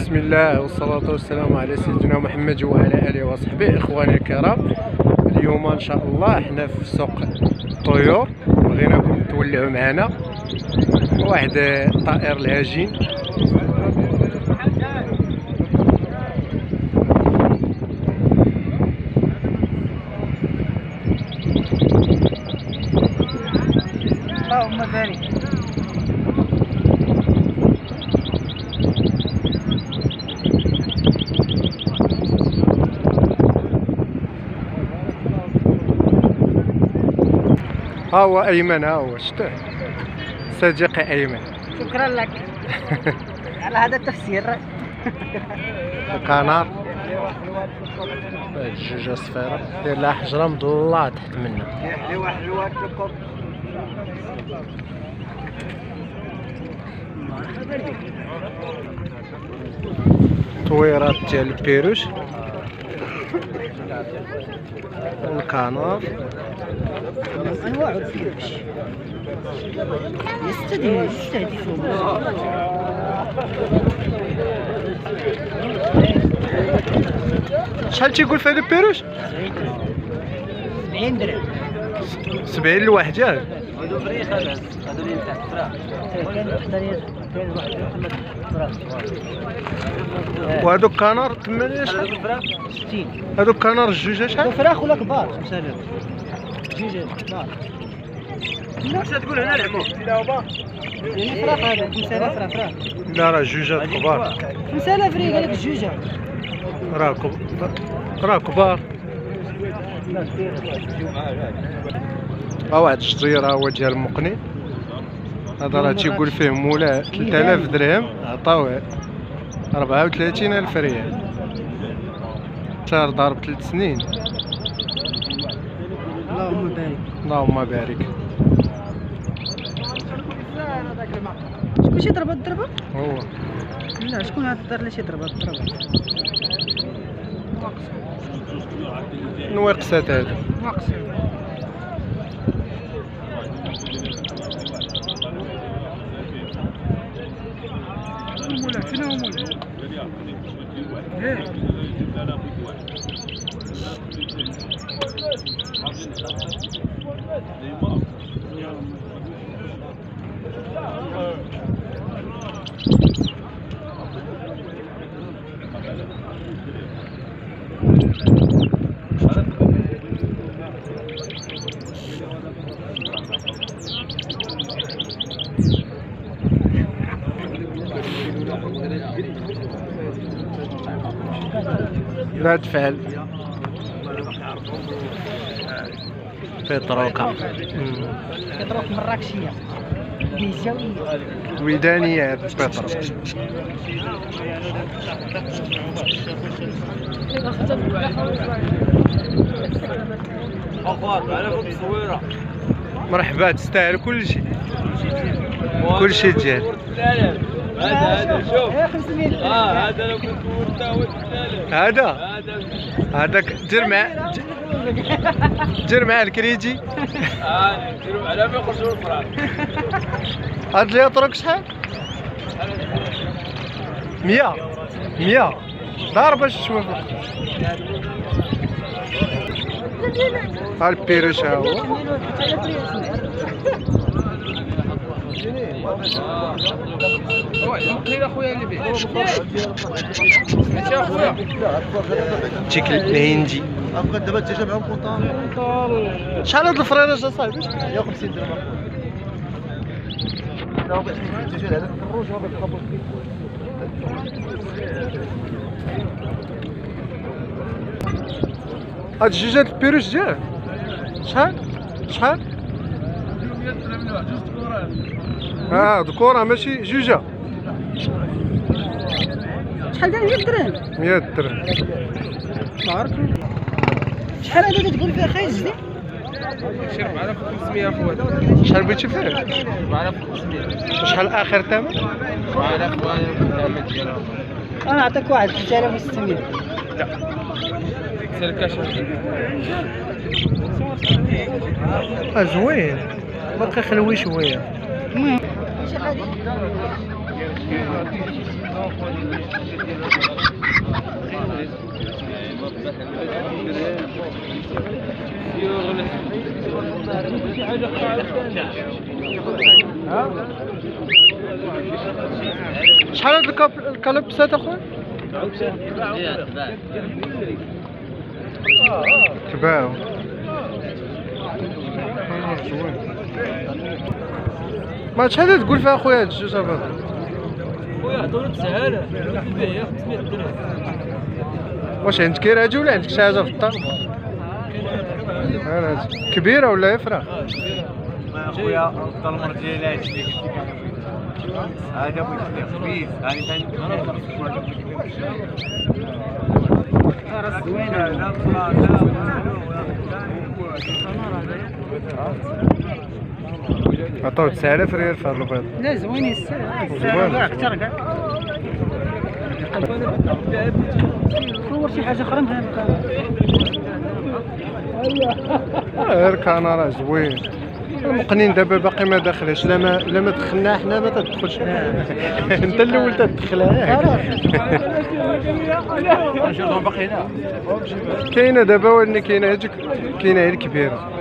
بسم الله والصلاة والسلام على سيدنا محمد وعلى آله وصحبه. إخواني الكرام، اليوم إن شاء الله احنا في سوق الطيور، بغيناكم تولعوا معنا واحد طائر الهجين. اللهم بارك. ها هو أيمن، ها هو شتوه صديقي أيمن. شكرا لك على هذا التفسير. القنار الجوجة صفيرة داير لها حجرة مضلعة تحت منها. طويرات ديال البيروش، الكنار، انواع الفيروش يستهدفون. شحال تيقول في هذا البيروش؟ 70 درهم. 70 لواحد ياك؟ هادو فريخ، هادو اللي تحت فراخ. كاين واحد فراخ. وهادو الكنار 8 شحال؟ هادو فراخ 60. هادو الكنار الجوجة شحال؟ فراخ ولا كبار؟ 5000. جوج كبار. واش تقول هنا العمو؟ يعني فراخ هذا 5000 فراخ. لا راه جوجات كبار. 5000 ريال قال لك الجوجة. راه كبار. ها واحد الشجير ها هو ديال المقني، هذا راه تيقول فيه مولا 3000 درهم، عطاوه 34000 ريال. شهر ضارب 3 سنين. اللهم بارك. اللهم بارك. شكون شي ضربة الضربة؟ هو لا، شكون هاد الدار اللي شي ضربة الضربة؟ نواقصات هادو. مولا فين هو مولا؟ لا تفعل بيتروكا كتروك مراكشية بيزاوية ويدانية بيترو. مرحبا، تستاهل كلشي، كلشي ديال هذا شوف. هذا لو كنت ورثه هذاك دير مع الكريدي. نديرو على ما يخرجوا الفراغ. هاد اللي يطرق شحال؟ 100 دار باش تشوف. ها البيروش ها هو. تيك الهندي. بقى دابا الدجاج معاهم كونطار. شحال هاد الفريريج اصاحبي؟ 150 درهم. لا باش الدجاج هذاك الروج هو بالخبز. هاد الجوجات البيروش ديالك شحال؟ ذكورة ماشي جوجة. شحال داير 100 درهم؟ 100 درهم. بارك. شحال هذا تقول فيه خايج جديد؟ شي 4500 اخويا. شحال بغيتي فيه؟ 4500. شحال اخر ثمن؟ 4000 الثمن ديالها. انا نعطيك واحد 3600. لا سلكاش. زوين، باقي خلوي شويه. المهم شحال هاد الكالبسات اخويا؟ تباعو ما شحال تقول فيها اخويا هاد الجوج هذا؟ خويا هضروا تسهل هي 500 درهم. واش عندك كراجي ولا عندك شي حاجه في الدار؟ كبيره ولا هي فراخ؟ خويا الظلمر ديالي هادشي اللي قلت لك هذا بغيت خبيث هذه ثاني راه زوينه لا عطاو 9000 ريال في هاد البيض. لا زوينين السعر اكثر كاع. صور شي حاجه اخرى من غير كان راه زوين. المقنين دابا باقي ما داخلش، لا ما دخلناها حنا ما تدخلش. انت الاول تدخلها نشوفهم باقي هنا. كاينه دابا ولكن كاينه هي الكبيره.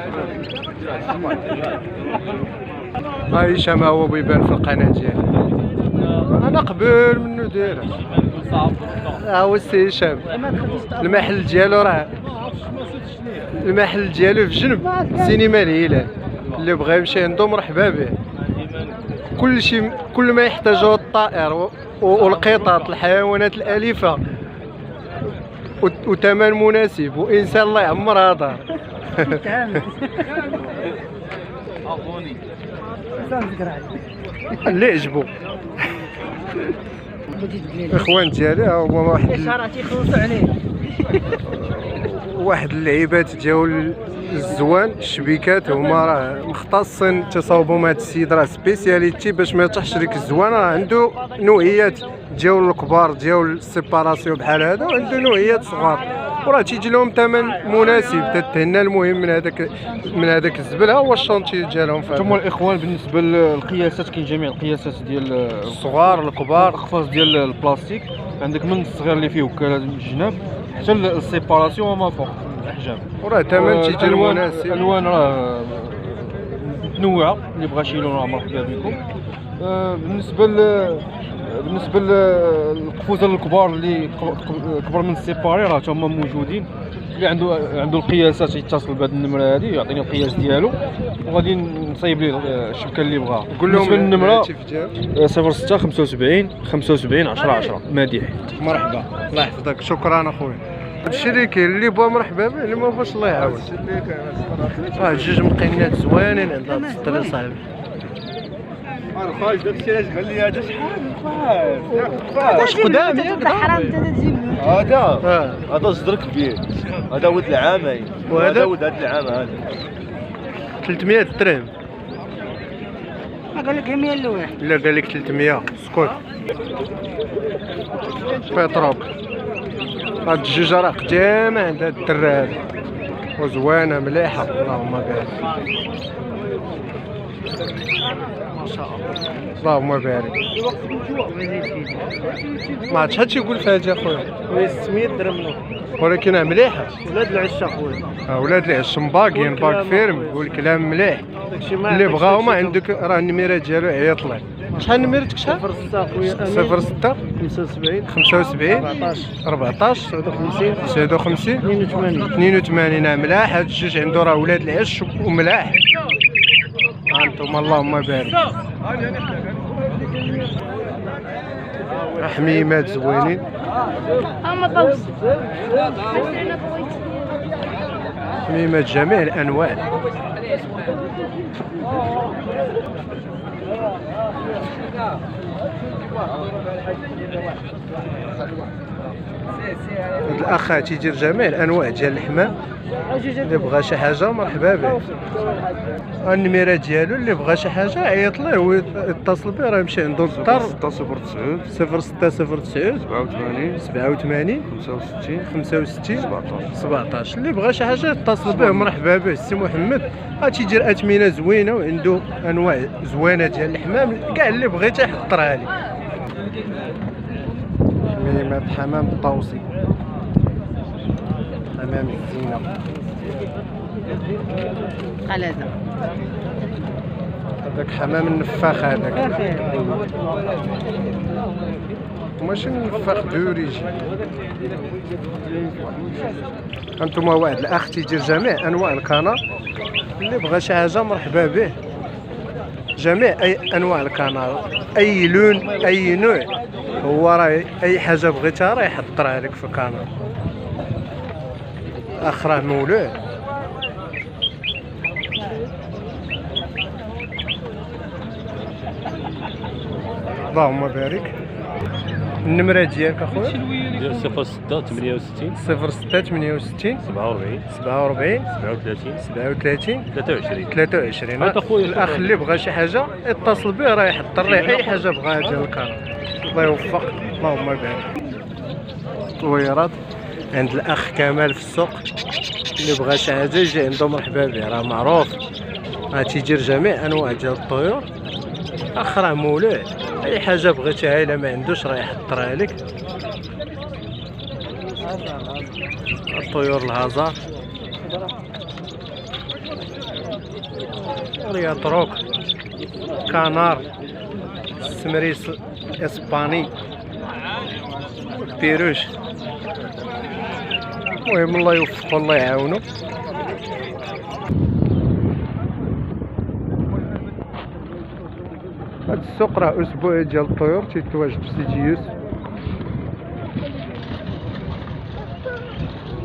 ها هشام هو بيبان في القناه ديالي، انا قبل منو دايره. ها هو السي هشام، المحل ديالو راه في جنب سينما الهلال، اللي بغى يمشي عنده مرحبا به. كل ما يحتاجه الطائر والقطط الحيوانات الاليفه وثمن مناسب وانسان الله يعمر هذا. اللي عجبو الاخوان ديالي هما واحد اللعيبات ديال الزوان الشبيكات، هما راه مختصين تصاوبوا مع هاد السيد، راه سبيسياليتي باش ما يطيحش لك الزوان. راه عنده نوعيات ديال الكبار ديال السيباراسيون بحال هذا، وعنده نوعيات صغار، وراه تيجي لهم ثمن مناسب. تتهنى المهم من هذاك الزبل. ها هو الشونتي ديالهم. ثم الاخوان بالنسبه للقياسات كاين جميع القياسات ديال الصغار الكبار، الاقفاص ديال البلاستيك، عندك من الصغير اللي فيه وكاله الجناب حتى السيباراسيون وما فوق الاحجام، وراه ثمن تيجي المناسب. الالوان راه متنوعه، اللي بغى شي لون راه مرحبا بكم. بالنسبه للقفوزه الكبار اللي كبر من السيباري راه هما موجودين. اللي عنده القياسات يتصل بهذه النمره هذه يعطيني القياس ديالو وغادي نصايب ليه الشبكه اللي بغاها. قول لهم النمره 06 75 10 10 مديح. مرحبا، الله يحفظك. شكرا اخويا. هادشي اللي كاين، اللي بغا مرحبا به، اللي ما بغاش الله يعاون. جوج مقينات زوينين عند هاد السطر صاحبي. الخارج داكشي علاش بان لي هذا شحال واش قدام ياك هذا صدر كبير، هذا ولد العامين وهذا ولد هذا العام. هذا 300 درهم. قال لك 100 لواحد. لا قال لك 300 سكوت. بيتروك. هاد الجوج راه قدام عند هاد الدرا هذا، وزوانه مليحه اللهم بارك. ما شاء الله اللهم بارك. ما عرفتش هادشي يقول فيها هادي اخويا 600 درهم، ولكن مليحه. ولاد العش اخويا. ولاد العش مباقيين باك فيرم، والكلام مليح. اللي بغاو ما عندك راه النميره ديالو عيط له. شحال نميرتك؟ شحال؟ 06 اخويا 06 75 14 59 82. ملاح هاد الجوج عنده راه ولاد العش وملاح. انتم اللهم بارك. حميمات زوينين. حميمات جميع الانواع. هاد الاخ تيدير جميع الانواع ديال اللحمه، اللي بغى شي حاجه مرحبا به. النميره ديالو اللي بغى شي حاجه عيط ليه ويتصل به، راه يمشي عنده للدار. 06 06 87 65 17. اللي بغى شي حاجه يتصل به مرحبا به. السي محمد تيدير اثمنه زوينه وعنده انواع زوينه ديال اللحمه، كاع اللي بغيتي يحضرها لي. ميمات حمام الطوسي، حمام الزينة. قلادة هذاك حمام النفاخ هذاك، ماشي النفاخ دوريجي. هانتوما واحد الاخ تيدير جميع انواع الكنار، اللي بغى شي حاجه مرحبا به. جميع اي انواع الكنار، اي لون اي نوع، هو راه اي حاجه بغيتها راه يحضرها لك في الكنار. الاخ راه مولود. اللهم بارك. النمره ديالك اخويا؟ 06 68 06 68 47 47 37 37 23. 23. هات أخويا الاخ اللي بغى شي حاجه يتصل به، راه يحضر ليه اي حاجه بغاها ديال الكنار. الله يوفق، اللهم بارك. طويرات عند الاخ كمال في السوق، اللي بغى شي حاجه يجي عنده مرحبا به، راه معروف، راه تيدير جميع انواع ديال الطيور. اخ راه مولود، اي حاجه بغيتيها الا ما عندوش راه يحضرها لك. الطيور الهزار، رياطروك، كنار، السمريس اسباني، بيروش. المهم الله يوفقه الله يعاونو. هاد السوق راه اسبوعي ديال الطيور تيتواجد في سيتي يوسف.